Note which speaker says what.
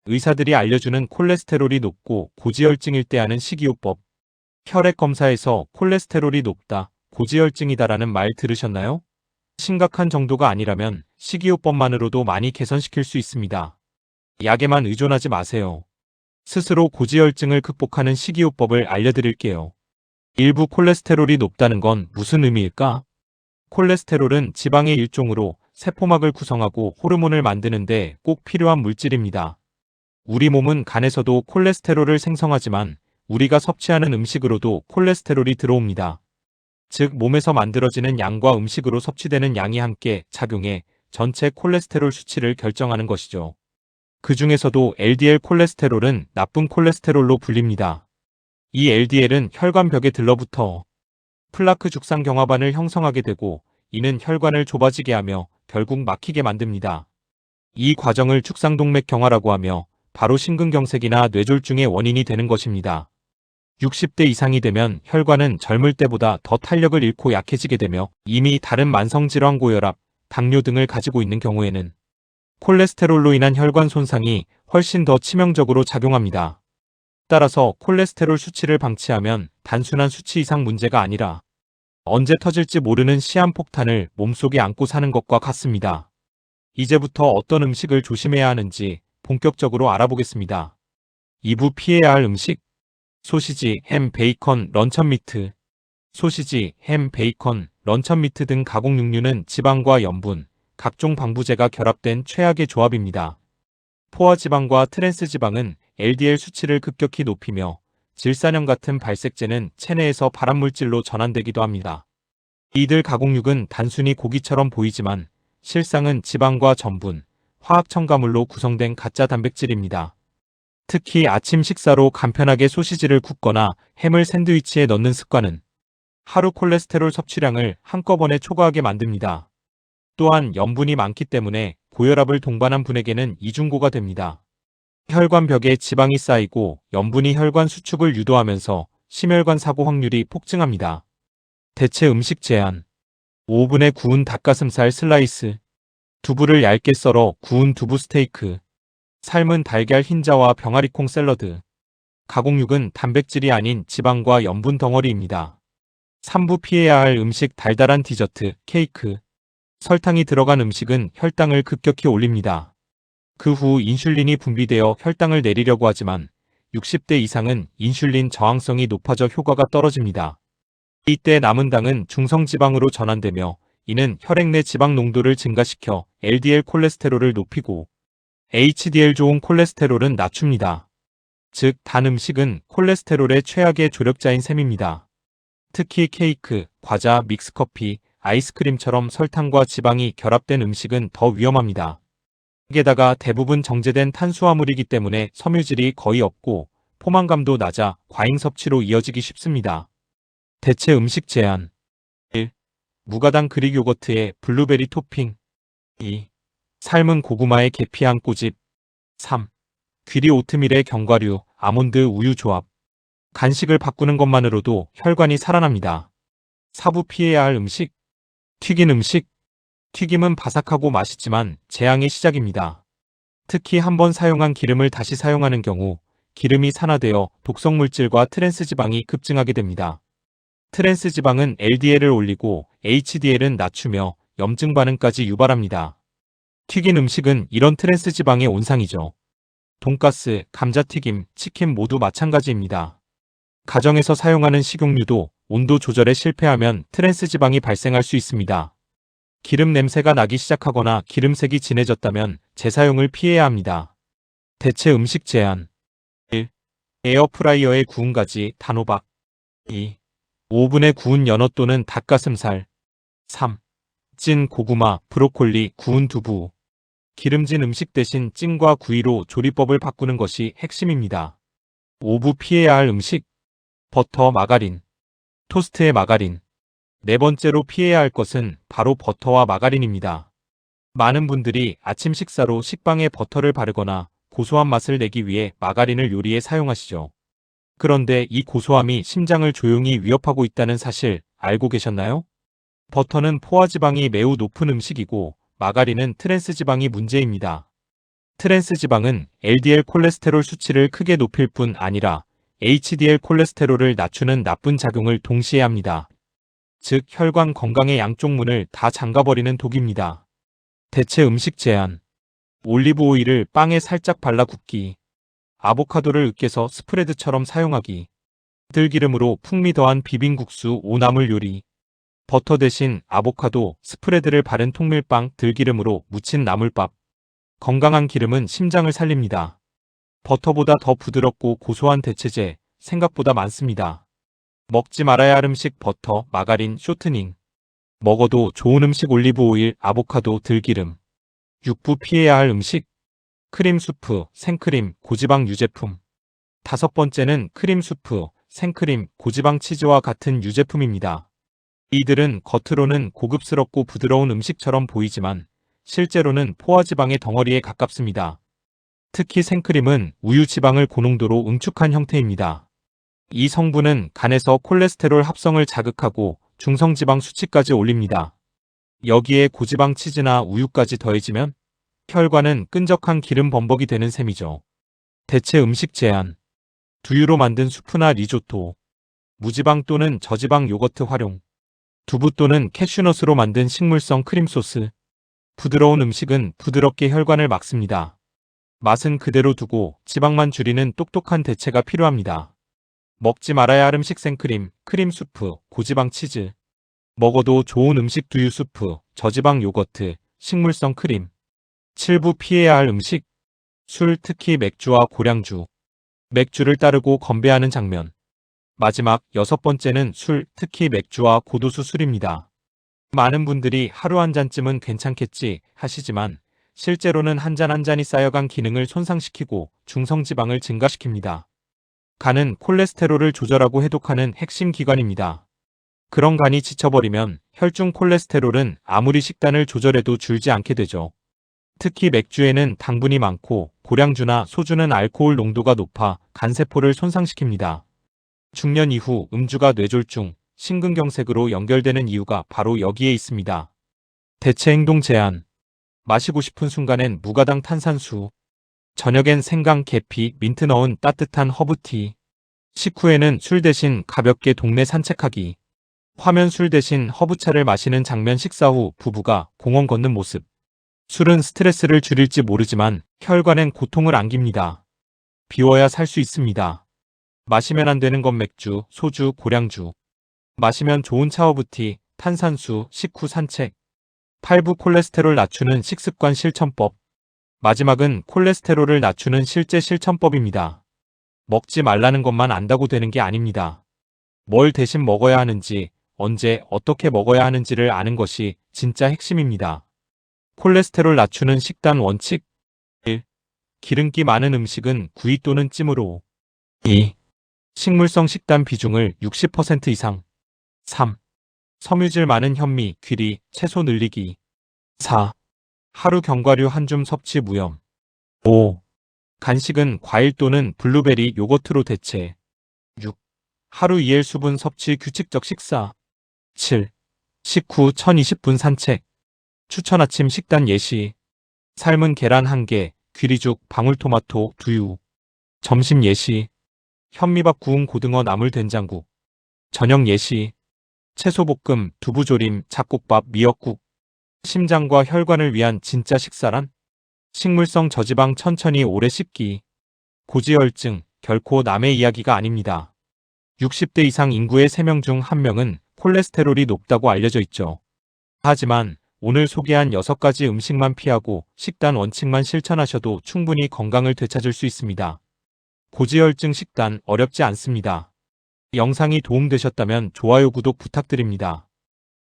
Speaker 1: 의사들이 알려주는 콜레스테롤이 높고 고지혈증일 때 하는 식이요법. 혈액 검사에서 콜레스테롤이 높다, 고지혈증이다라는 말 들으셨나요? 심각한 정도가 아니라면 식이요법만으로도 많이 개선시킬 수 있습니다. 약에만 의존하지 마세요. 스스로 고지혈증을 극복하는 식이요법을 알려드릴게요. 일부 콜레스테롤이 높다는 건 무슨 의미일까? 콜레스테롤은 지방의 일종으로 세포막을 구성하고 호르몬을 만드는데 꼭 필요한 물질입니다. 우리 몸은 간에서도 콜레스테롤을 생성하지만 우리가 섭취하는 음식으로도 콜레스테롤이 들어옵니다. 즉 몸에서 만들어지는 양과 음식으로 섭취되는 양이 함께 작용해 전체 콜레스테롤 수치를 결정하는 것이죠. 그 중에서도 LDL 콜레스테롤은 나쁜 콜레스테롤로 불립니다. 이 LDL은 혈관벽에 들러붙어 플라크 죽상 경화반을 형성하게 되고 이는 혈관을 좁아지게 하며 결국 막히게 만듭니다. 이 과정을 죽상동맥 경화라고 하며 바로 심근경색이나 뇌졸중의 원인이 되는 것입니다. 60대 이상이 되면 혈관은 젊을 때보다 더 탄력을 잃고 약해지게 되며 이미 다른 만성질환 고혈압, 당뇨 등을 가지고 있는 경우에는 콜레스테롤로 인한 혈관 손상이 훨씬 더 치명적으로 작용합니다. 따라서 콜레스테롤 수치를 방치하면 단순한 수치 이상 문제가 아니라 언제 터질지 모르는 시한폭탄을 몸속에 안고 사는 것과 같습니다. 이제부터 어떤 음식을 조심해야 하는지 본격적으로 알아보겠습니다. 2부 피해야 할 음식. 소시지, 햄, 베이컨, 런천미트. 소시지, 햄, 베이컨, 런천미트 등 가공육류는 지방과 염분, 각종 방부제가 결합된 최악의 조합입니다. 포화지방과 트랜스지방은 LDL 수치를 급격히 높이며 질산염 같은 발색제는 체내에서 발암물질로 전환되기도 합니다. 이들 가공육은 단순히 고기처럼 보이지만 실상은 지방과 전분, 화학 첨가물로 구성된 가짜 단백질입니다. 특히 아침 식사로 간편하게 소시지를 굽거나 햄을 샌드위치에 넣는 습관은 하루 콜레스테롤 섭취량을 한꺼번에 초과하게 만듭니다. 또한 염분이 많기 때문에 고혈압을 동반한 분에게는 이중고가 됩니다. 혈관벽에 지방이 쌓이고 염분이 혈관 수축을 유도하면서 심혈관 사고 확률이 폭증합니다. 대체 음식 제한. 오븐에 구운 닭가슴살 슬라이스, 두부를 얇게 썰어 구운 두부 스테이크, 삶은 달걀 흰자와 병아리콩 샐러드. 가공육은 단백질이 아닌 지방과 염분 덩어리입니다. 3부 피해야 할 음식. 달달한 디저트, 케이크. 설탕이 들어간 음식은 혈당을 급격히 올립니다. 그 후 인슐린이 분비되어 혈당을 내리려고 하지만 60대 이상은 인슐린 저항성이 높아져 효과가 떨어집니다. 이때 남은 당은 중성지방으로 전환되며 이는 혈액 내 지방 농도를 증가시켜 LDL 콜레스테롤을 높이고 HDL 좋은 콜레스테롤은 낮춥니다. 즉, 단 음식은 콜레스테롤의 최악의 조력자인 셈입니다. 특히 케이크, 과자, 믹스커피, 아이스크림처럼 설탕과 지방이 결합된 음식은 더 위험합니다. 게다가 대부분 정제된 탄수화물이기 때문에 섬유질이 거의 없고 포만감도 낮아 과잉 섭취로 이어지기 쉽습니다. 대체 음식 제한. 1. 무가당 그릭 요거트에 블루베리 토핑. 2. 삶은 고구마에 계피 한 꼬집. 3. 귀리 오트밀에 견과류, 아몬드 우유 조합. 간식을 바꾸는 것만으로도 혈관이 살아납니다. 4부 피해야 할 음식. 튀긴 음식. 튀김은 바삭하고 맛있지만 재앙의 시작입니다. 특히 한번 사용한 기름을 다시 사용하는 경우 기름이 산화되어 독성물질과 트랜스지방이 급증하게 됩니다. 트랜스지방은 LDL을 올리고 HDL은 낮추며 염증 반응까지 유발합니다. 튀긴 음식은 이런 트랜스지방의 온상이죠. 돈가스, 감자튀김, 치킨 모두 마찬가지입니다. 가정에서 사용하는 식용유도 온도 조절에 실패하면 트랜스지방이 발생할 수 있습니다. 기름 냄새가 나기 시작하거나 기름색이 진해졌다면 재사용을 피해야 합니다. 대체 음식 제한. 1. 에어프라이어에 구운 가지, 단호박. 2. 오븐에 구운 연어 또는 닭가슴살. 3. 찐 고구마, 브로콜리, 구운 두부. 기름진 음식 대신 찜과 구이로 조리법을 바꾸는 것이 핵심입니다. 5부 피해야 할 음식. 버터, 마가린. 토스트에 마가린. 네 번째로 피해야 할 것은 바로 버터와 마가린입니다. 많은 분들이 아침 식사로 식빵에 버터를 바르거나 고소한 맛을 내기 위해 마가린을 요리에 사용하시죠. 그런데 이 고소함이 심장을 조용히 위협하고 있다는 사실 알고 계셨나요? 버터는 포화지방이 매우 높은 음식이고 마가린은 트랜스지방이 문제입니다. 트랜스 지방은 LDL 콜레스테롤 수치를 크게 높일 뿐 아니라 HDL 콜레스테롤을 낮추는 나쁜 작용을 동시에 합니다. 즉 혈관 건강의 양쪽 문을 다 잠가버리는 독입니다. 대체 음식 제한. 올리브 오일을 빵에 살짝 발라 굽기. 아보카도를 으깨서 스프레드처럼 사용하기. 들기름으로 풍미 더한 비빔국수 오나물 요리. 버터 대신 아보카도, 스프레드를 바른 통밀빵, 들기름으로 무친 나물밥. 건강한 기름은 심장을 살립니다. 버터보다 더 부드럽고 고소한 대체제, 생각보다 많습니다. 먹지 말아야 할 음식 버터, 마가린, 쇼트닝. 먹어도 좋은 음식 올리브 오일, 아보카도, 들기름. 육부 피해야 할 음식. 크림 수프, 생크림, 고지방 유제품. 5번째는 크림 수프, 생크림, 고지방 치즈와 같은 유제품입니다. 이들은 겉으로는 고급스럽고 부드러운 음식처럼 보이지만 실제로는 포화지방의 덩어리에 가깝습니다. 특히 생크림은 우유 지방을 고농도로 응축한 형태입니다. 이 성분은 간에서 콜레스테롤 합성을 자극하고 중성지방 수치까지 올립니다. 여기에 고지방 치즈나 우유까지 더해지면 혈관은 끈적한 기름 범벅이 되는 셈이죠. 대체 음식 제한. 두유로 만든 수프나 리조또. 무지방 또는 저지방 요거트 활용. 두부 또는 캐슈넛으로 만든 식물성 크림 소스. 부드러운 음식은 부드럽게 혈관을 막습니다. 맛은 그대로 두고 지방만 줄이는 똑똑한 대체가 필요합니다. 먹지 말아야 할 음식 생크림, 크림 수프, 고지방 치즈. 먹어도 좋은 음식 두유 수프, 저지방 요거트, 식물성 크림. 7부 피해야 할 음식. 술, 특히 맥주와 고량주. 맥주를 따르고 건배하는 장면. 마지막 6번째는 술, 특히 맥주와 고도수 술입니다. 많은 분들이 하루 한 잔쯤은 괜찮겠지 하시지만 실제로는 한 잔 한 잔이 쌓여간 기능을 손상시키고 중성지방을 증가시킵니다. 간은 콜레스테롤을 조절하고 해독하는 핵심 기관입니다. 그런 간이 지쳐버리면 혈중 콜레스테롤은 아무리 식단을 조절해도 줄지 않게 되죠. 특히 맥주에는 당분이 많고 고량주나 소주는 알코올 농도가 높아 간세포를 손상시킵니다. 중년 이후 음주가 뇌졸중, 심근경색으로 연결되는 이유가 바로 여기에 있습니다. 대체 행동 제한. 마시고 싶은 순간엔 무가당 탄산수. 저녁엔 생강, 계피, 민트 넣은 따뜻한 허브티. 식후에는 술 대신 가볍게 동네 산책하기. 화면 술 대신 허브차를 마시는 장면. 식사 후 부부가 공원 걷는 모습. 술은 스트레스를 줄일지 모르지만 혈관엔 고통을 안깁니다. 비워야 살 수 있습니다. 마시면 안 되는 건 맥주, 소주, 고량주. 마시면 좋은 차허브티, 탄산수, 식후 산책. 8부 콜레스테롤 낮추는 식습관 실천법. 마지막은 콜레스테롤을 낮추는 실제 실천법입니다. 먹지 말라는 것만 안다고 되는 게 아닙니다. 뭘 대신 먹어야 하는지, 언제, 어떻게 먹어야 하는지를 아는 것이 진짜 핵심입니다. 콜레스테롤 낮추는 식단 원칙. 1. 기름기 많은 음식은 구이 또는 찜으로. 2. 식물성 식단 비중을 60% 이상. 3. 섬유질 많은 현미, 귀리, 채소 늘리기. 4. 하루 견과류 한 줌 섭취 무염. 5. 간식은 과일 또는 블루베리, 요거트로 대체. 6. 하루 이엘 수분 섭취 규칙적 식사. 7. 식후 1020분 산책. 추천 아침 식단 예시. 삶은 계란 1개, 귀리죽, 방울토마토, 두유. 점심 예시. 현미밥 구운 고등어 나물 된장국. 저녁 예시. 채소볶음, 두부조림, 잡곡밥, 미역국. 심장과 혈관을 위한 진짜 식사란? 식물성 저지방 천천히 오래 씹기. 고지혈증, 결코 남의 이야기가 아닙니다. 60대 이상 인구의 3명 중 1명은 콜레스테롤이 높다고 알려져 있죠. 하지만 오늘 소개한 6가지 음식만 피하고 식단 원칙만 실천하셔도 충분히 건강을 되찾을 수 있습니다. 고지혈증 식단 어렵지 않습니다. 영상이 도움되셨다면 좋아요, 구독 부탁드립니다.